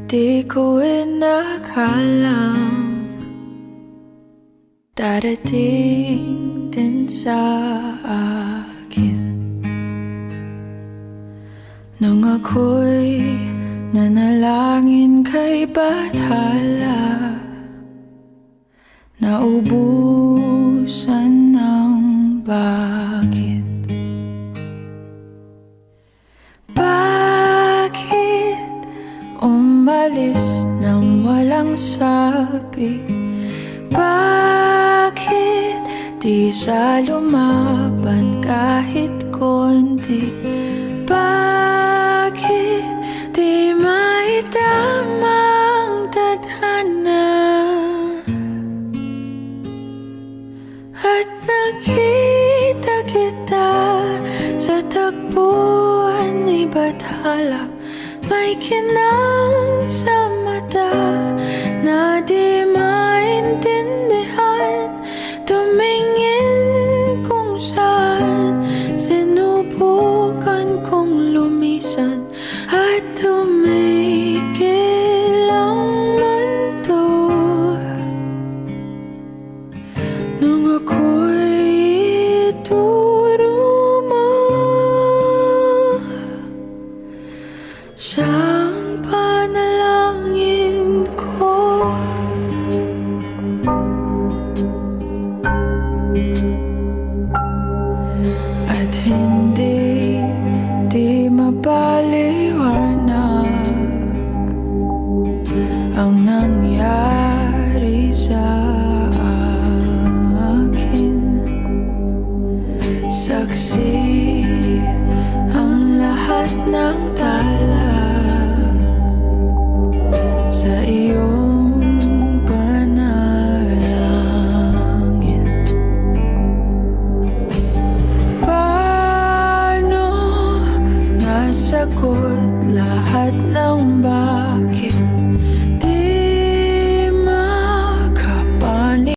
Di ko inakalang darating din sa akin nung ako'y nanalangin kay Bathala, naubusan ng bakit. Bakit umalis nang walang sabi? Bakit di siya lumaban kahit konti? Bakit di maitama ang tadhana? At nakita kita sa tagpuan ni Bathala, may kinang sa mata na di maintindihan. Tumingin kung saan, sinubukan kong lumisan at tumigil ang mundo nung ako'y ituro mo siyang panalangin ko. At hindi di mapaliwanag ang nangyari sa akin. Saksi ang lahat ng tala sa iyong panalangin. Paano nasagot lahat ng bagay?